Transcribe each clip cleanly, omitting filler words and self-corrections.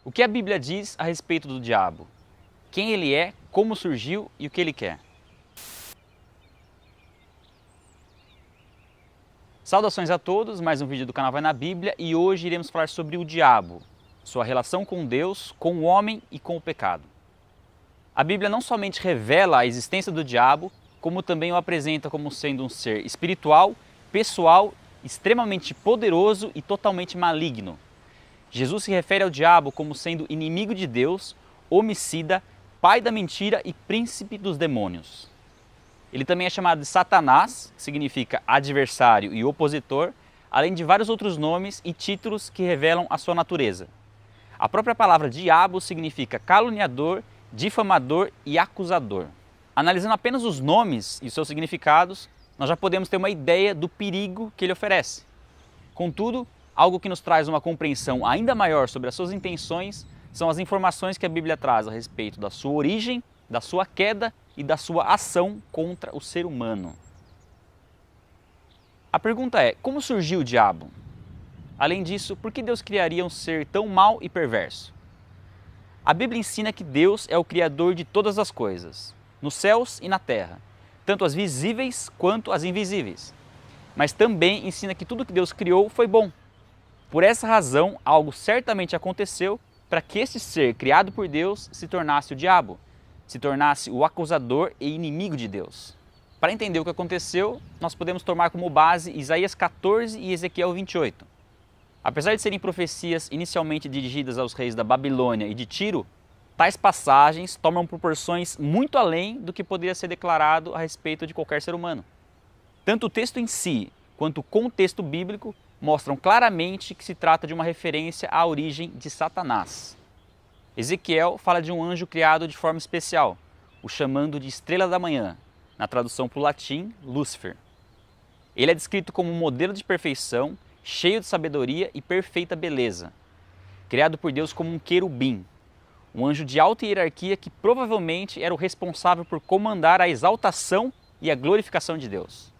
O que a Bíblia diz a respeito do diabo? Quem ele é, como surgiu e o que ele quer? Saudações a todos, mais um vídeo do canal Vai na Bíblia e hoje iremos falar sobre o diabo, sua relação com Deus, com o homem e com o pecado. A Bíblia não somente revela a existência do diabo, como também o apresenta como sendo um ser espiritual, pessoal, extremamente poderoso e totalmente maligno. Jesus se refere ao diabo como sendo inimigo de Deus, homicida, pai da mentira e príncipe dos demônios. Ele também é chamado de Satanás, que significa adversário e opositor, além de vários outros nomes e títulos que revelam a sua natureza. A própria palavra diabo significa caluniador, difamador e acusador. Analisando apenas os nomes e os seus significados, nós já podemos ter uma ideia do perigo que ele oferece. Contudo, algo que nos traz uma compreensão ainda maior sobre as suas intenções são as informações que a Bíblia traz a respeito da sua origem, da sua queda e da sua ação contra o ser humano. A pergunta é, como surgiu o diabo? Além disso, por que Deus criaria um ser tão mau e perverso? A Bíblia ensina que Deus é o Criador de todas as coisas, nos céus e na terra, tanto as visíveis quanto as invisíveis. Mas também ensina que tudo que Deus criou foi bom. Por essa razão, algo certamente aconteceu para que esse ser criado por Deus se tornasse o diabo, se tornasse o acusador e inimigo de Deus. Para entender o que aconteceu, nós podemos tomar como base Isaías 14 e Ezequiel 28. Apesar de serem profecias inicialmente dirigidas aos reis da Babilônia e de Tiro, tais passagens tomam proporções muito além do que poderia ser declarado a respeito de qualquer ser humano. Tanto o texto em si, quanto o contexto bíblico mostram claramente que se trata de uma referência à origem de Satanás. Ezequiel fala de um anjo criado de forma especial, o chamando de estrela da manhã, na tradução para o latim, Lúcifer. Ele é descrito como um modelo de perfeição, cheio de sabedoria e perfeita beleza, criado por Deus como um querubim, um anjo de alta hierarquia que provavelmente era o responsável por comandar a exaltação e a glorificação de Deus.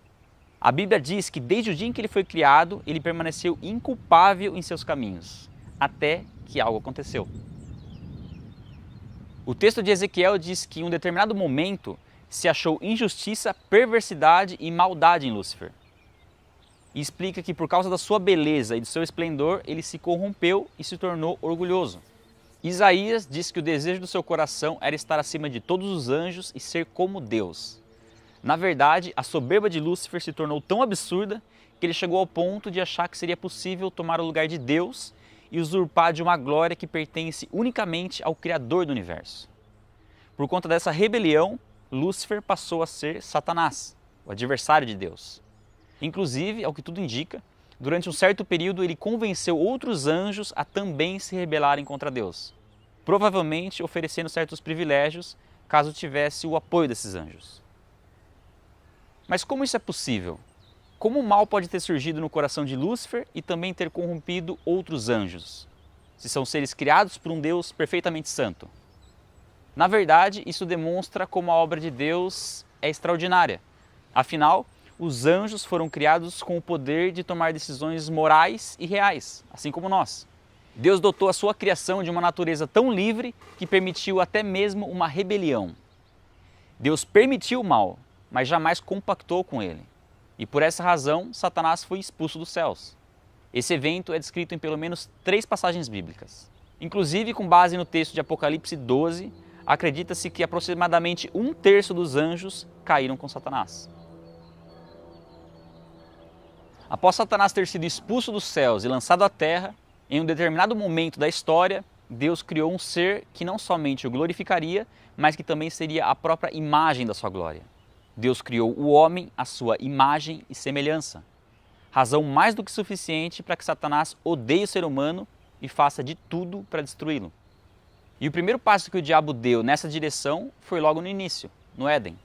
A Bíblia diz que desde o dia em que ele foi criado, ele permaneceu inculpável em seus caminhos, até que algo aconteceu. O texto de Ezequiel diz que em um determinado momento se achou injustiça, perversidade e maldade em Lúcifer. E explica que por causa da sua beleza e do seu esplendor, ele se corrompeu e se tornou orgulhoso. Isaías diz que o desejo do seu coração era estar acima de todos os anjos e ser como Deus. Na verdade, a soberba de Lúcifer se tornou tão absurda que ele chegou ao ponto de achar que seria possível tomar o lugar de Deus e usurpar de uma glória que pertence unicamente ao Criador do universo. Por conta dessa rebelião, Lúcifer passou a ser Satanás, o adversário de Deus. Inclusive, ao que tudo indica, durante um certo período ele convenceu outros anjos a também se rebelarem contra Deus, provavelmente oferecendo certos privilégios caso tivesse o apoio desses anjos. Mas como isso é possível? Como o mal pode ter surgido no coração de Lúcifer e também ter corrompido outros anjos, se são seres criados por um Deus perfeitamente santo? Na verdade, isso demonstra como a obra de Deus é extraordinária. Afinal, os anjos foram criados com o poder de tomar decisões morais e reais, assim como nós. Deus dotou a sua criação de uma natureza tão livre que permitiu até mesmo uma rebelião. Deus permitiu o mal, mas jamais compactou com ele. E por essa razão, Satanás foi expulso dos céus. Esse evento é descrito em pelo menos 3 passagens bíblicas. Inclusive, com base no texto de Apocalipse 12, acredita-se que aproximadamente 1/3 dos anjos caíram com Satanás. Após Satanás ter sido expulso dos céus e lançado à terra, em um determinado momento da história, Deus criou um ser que não somente o glorificaria, mas que também seria a própria imagem da sua glória. Deus criou o homem à sua imagem e semelhança. Razão mais do que suficiente para que Satanás odeie o ser humano e faça de tudo para destruí-lo. E o primeiro passo que o diabo deu nessa direção foi logo no início, no Éden,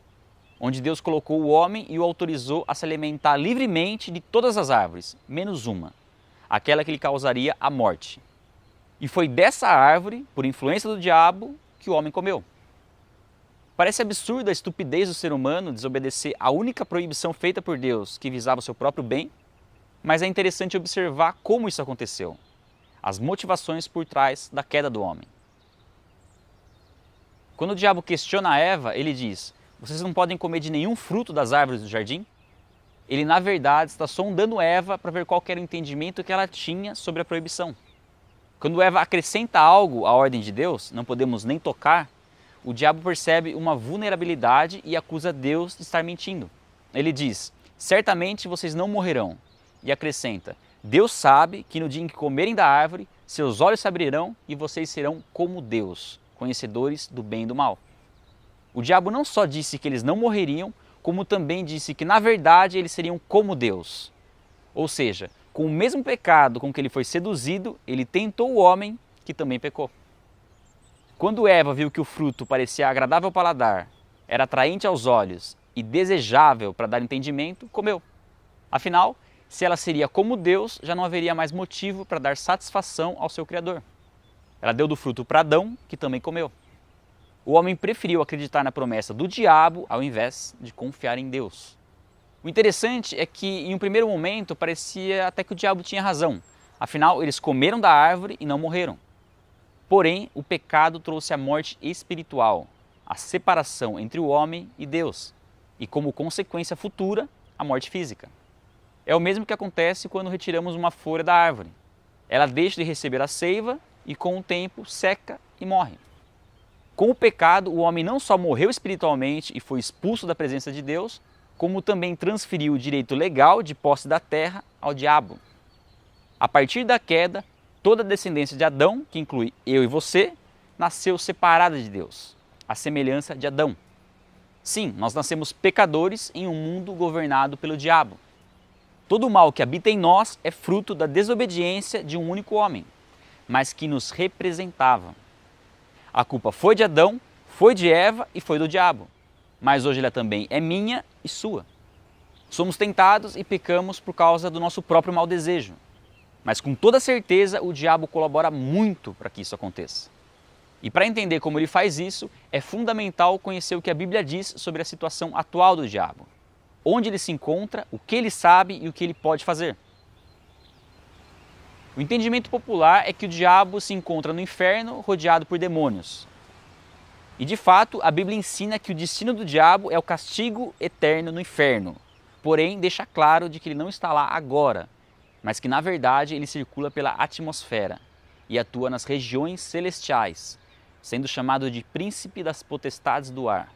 onde Deus colocou o homem e o autorizou a se alimentar livremente de todas as árvores, menos uma, aquela que lhe causaria a morte. E foi dessa árvore, por influência do diabo, que o homem comeu. Parece absurda a estupidez do ser humano desobedecer à única proibição feita por Deus que visava o seu próprio bem, mas é interessante observar como isso aconteceu. as motivações por trás da queda do homem. Quando o diabo questiona Eva, ele diz: vocês não podem comer de nenhum fruto das árvores do jardim? Ele, na verdade, está sondando Eva para ver qual era o entendimento que ela tinha sobre a proibição. Quando Eva acrescenta algo à ordem de Deus, não podemos nem tocar, o diabo percebe uma vulnerabilidade e acusa Deus de estar mentindo. Ele diz: certamente vocês não morrerão. E acrescenta: Deus sabe que no dia em que comerem da árvore, seus olhos se abrirão e vocês serão como Deus, conhecedores do bem e do mal. O diabo não só disse que eles não morreriam, como também disse que na verdade eles seriam como Deus. Ou seja, com o mesmo pecado com que ele foi seduzido, ele tentou o homem que também pecou. Quando Eva viu que o fruto parecia agradável ao paladar, era atraente aos olhos e desejável para dar entendimento, comeu. Afinal, se ela seria como Deus, já não haveria mais motivo para dar satisfação ao seu Criador. Ela deu do fruto para Adão, que também comeu. O homem preferiu acreditar na promessa do diabo ao invés de confiar em Deus. O interessante é que, em um primeiro momento, parecia até que o diabo tinha razão. Afinal, eles comeram da árvore e não morreram. Porém, o pecado trouxe a morte espiritual, a separação entre o homem e Deus, e como consequência futura, a morte física. É o mesmo que acontece quando retiramos uma folha da árvore. Ela deixa de receber a seiva e, com o tempo, seca e morre. Com o pecado, o homem não só morreu espiritualmente e foi expulso da presença de Deus, como também transferiu o direito legal de posse da terra ao diabo. A partir da queda, toda a descendência de Adão, que inclui eu e você, nasceu separada de Deus, à semelhança de Adão. Sim, nós nascemos pecadores em um mundo governado pelo diabo. Todo o mal que habita em nós é fruto da desobediência de um único homem, mas que nos representava. A culpa foi de Adão, foi de Eva e foi do diabo, mas hoje ela também é minha e sua. Somos tentados e pecamos por causa do nosso próprio mau desejo, mas com toda certeza o diabo colabora muito para que isso aconteça. E para entender como ele faz isso, é fundamental conhecer o que a Bíblia diz sobre a situação atual do diabo, onde ele se encontra, o que ele sabe e o que ele pode fazer. O entendimento popular é que o diabo se encontra no inferno rodeado por demônios. E de fato, a Bíblia ensina que o destino do diabo é o castigo eterno no inferno. Porém, deixa claro de que ele não está lá agora, mas que na verdade ele circula pela atmosfera e atua nas regiões celestiais, sendo chamado de príncipe das potestades do ar.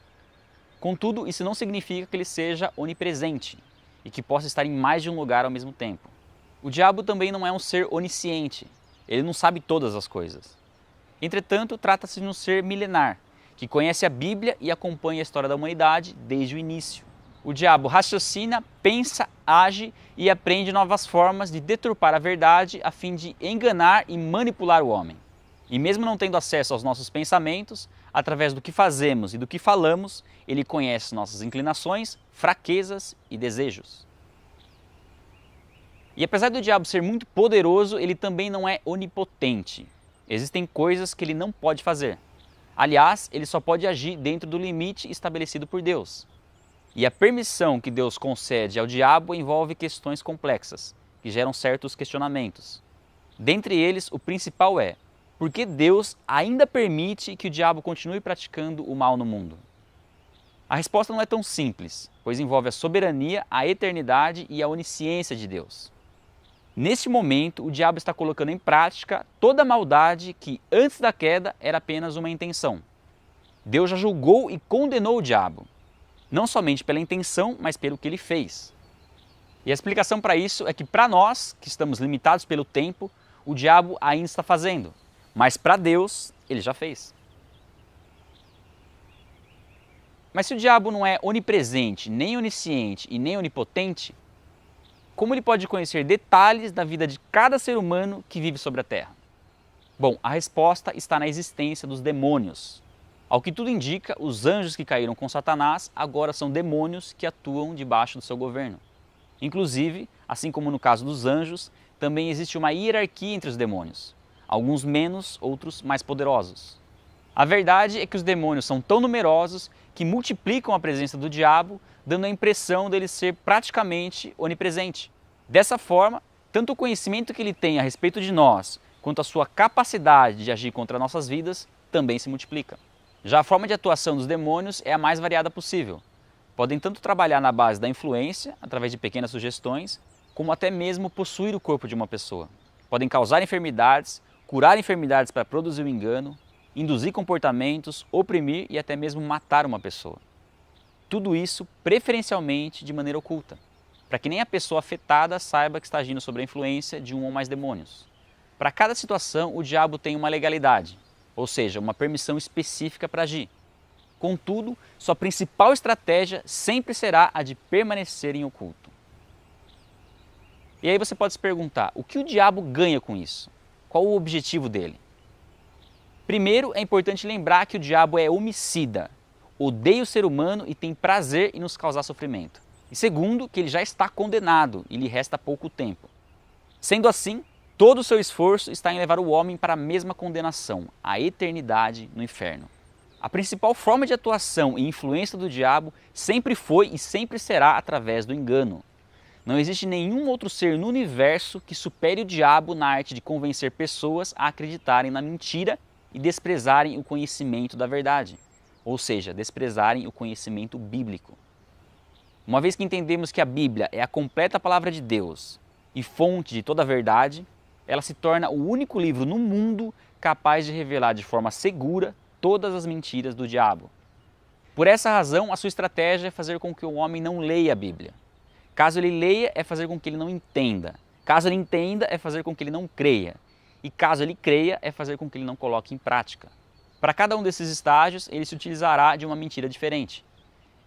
Contudo, isso não significa que ele seja onipresente e que possa estar em mais de um lugar ao mesmo tempo. O diabo também não é um ser onisciente, ele não sabe todas as coisas. Entretanto, trata-se de um ser milenar, que conhece a Bíblia e acompanha a história da humanidade desde o início. O diabo raciocina, pensa, age e aprende novas formas de deturpar a verdade a fim de enganar e manipular o homem. E mesmo não tendo acesso aos nossos pensamentos, através do que fazemos e do que falamos, ele conhece nossas inclinações, fraquezas e desejos. E apesar do diabo ser muito poderoso, ele também não é onipotente. Existem coisas que ele não pode fazer. Aliás, ele só pode agir dentro do limite estabelecido por Deus. E a permissão que Deus concede ao diabo envolve questões complexas, que geram certos questionamentos. Dentre eles, o principal é: por que Deus ainda permite que o diabo continue praticando o mal no mundo? A resposta não é tão simples, pois envolve a soberania, a eternidade e a onisciência de Deus. Neste momento, o diabo está colocando em prática toda a maldade que, antes da queda, era apenas uma intenção. Deus já julgou e condenou o diabo, não somente pela intenção, mas pelo que ele fez. E a explicação para isso é que, para nós, que estamos limitados pelo tempo, o diabo ainda está fazendo, mas para Deus, ele já fez. Mas se o diabo não é onipresente, nem onisciente e nem onipotente, como ele pode conhecer detalhes da vida de cada ser humano que vive sobre a Terra? Bom, a resposta está na existência dos demônios. Ao que tudo indica, os anjos que caíram com Satanás agora são demônios que atuam debaixo do seu governo. Inclusive, assim como no caso dos anjos, também existe uma hierarquia entre os demônios, alguns menos, outros mais poderosos. A verdade é que os demônios são tão numerosos que multiplicam a presença do diabo, dando a impressão dele ser praticamente onipresente. Dessa forma, tanto o conhecimento que ele tem a respeito de nós, quanto a sua capacidade de agir contra nossas vidas também se multiplica. Já a forma de atuação dos demônios é a mais variada possível. Podem tanto trabalhar na base da influência, através de pequenas sugestões, como até mesmo possuir o corpo de uma pessoa. Podem causar enfermidades, curar enfermidades para produzir o engano, induzir comportamentos, oprimir e até mesmo matar uma pessoa. Tudo isso preferencialmente de maneira oculta, para que nem a pessoa afetada saiba que está agindo sob a influência de um ou mais demônios. Para cada situação, o diabo tem uma legalidade, ou seja, uma permissão específica para agir. Contudo, sua principal estratégia sempre será a de permanecer em oculto. E aí você pode se perguntar, o que o diabo ganha com isso? Qual o objetivo dele? Primeiro, é importante lembrar que o diabo é homicida, odeia o ser humano e tem prazer em nos causar sofrimento. E segundo, que ele já está condenado e lhe resta pouco tempo. Sendo assim, todo o seu esforço está em levar o homem para a mesma condenação, a eternidade no inferno. A principal forma de atuação e influência do diabo sempre foi e sempre será através do engano. Não existe nenhum outro ser no universo que supere o diabo na arte de convencer pessoas a acreditarem na mentira e desprezarem o conhecimento da verdade, ou seja, desprezarem o conhecimento bíblico. Uma vez que entendemos que a Bíblia é a completa palavra de Deus e fonte de toda a verdade, ela se torna o único livro no mundo capaz de revelar de forma segura todas as mentiras do diabo. Por essa razão, a sua estratégia é fazer com que o homem não leia a Bíblia. Caso ele leia, é fazer com que ele não entenda. Caso ele entenda, é fazer com que ele não creia. E caso ele creia, é fazer com que ele não coloque em prática. Para cada um desses estágios, ele se utilizará de uma mentira diferente.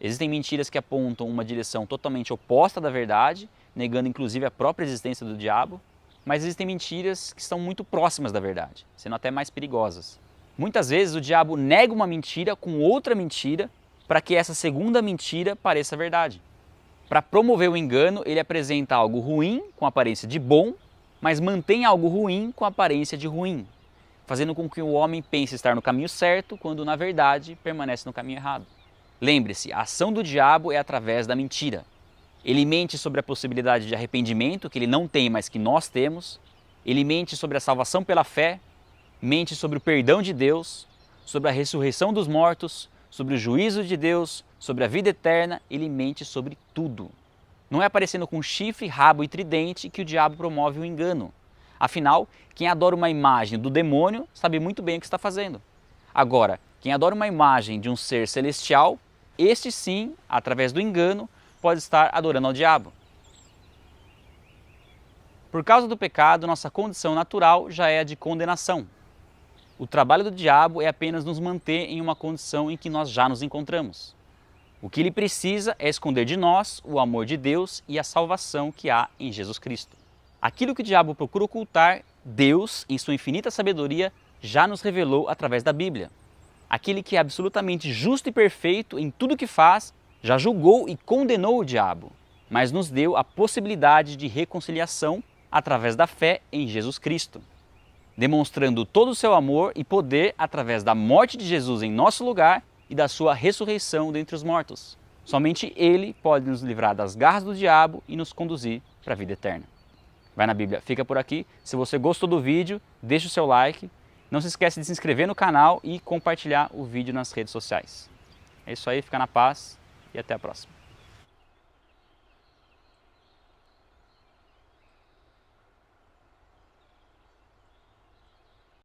Existem mentiras que apontam uma direção totalmente oposta da verdade, negando inclusive a própria existência do diabo, mas existem mentiras que estão muito próximas da verdade, sendo até mais perigosas. Muitas vezes o diabo nega uma mentira com outra mentira para que essa segunda mentira pareça verdade. Para promover o engano, ele apresenta algo ruim com aparência de bom, mas mantém algo ruim com aparência de ruim, fazendo com que o homem pense estar no caminho certo, quando na verdade permanece no caminho errado. Lembre-se, a ação do diabo é através da mentira. Ele mente sobre a possibilidade de arrependimento, que ele não tem, mas que nós temos. Ele mente sobre a salvação pela fé, mente sobre o perdão de Deus, sobre a ressurreição dos mortos, sobre o juízo de Deus, sobre a vida eterna. Ele mente sobre tudo. Não é aparecendo com chifre, rabo e tridente que o diabo promove o engano. Afinal, quem adora uma imagem do demônio sabe muito bem o que está fazendo. Agora, quem adora uma imagem de um ser celestial, este sim, através do engano, pode estar adorando ao diabo. Por causa do pecado, nossa condição natural já é a de condenação. O trabalho do diabo é apenas nos manter em uma condição em que nós já nos encontramos. O que ele precisa é esconder de nós o amor de Deus e a salvação que há em Jesus Cristo. Aquilo que o diabo procura ocultar, Deus, em sua infinita sabedoria, já nos revelou através da Bíblia. Aquele que é absolutamente justo e perfeito em tudo que faz, já julgou e condenou o diabo, mas nos deu a possibilidade de reconciliação através da fé em Jesus Cristo, demonstrando todo o seu amor e poder através da morte de Jesus em nosso lugar e da sua ressurreição dentre os mortos. Somente Ele pode nos livrar das garras do diabo e nos conduzir para a vida eterna. Vai na Bíblia, fica por aqui. Se você gostou do vídeo, deixa o seu like. Não se esqueça de se inscrever no canal e compartilhar o vídeo nas redes sociais. É isso aí, fica na paz e até a próxima.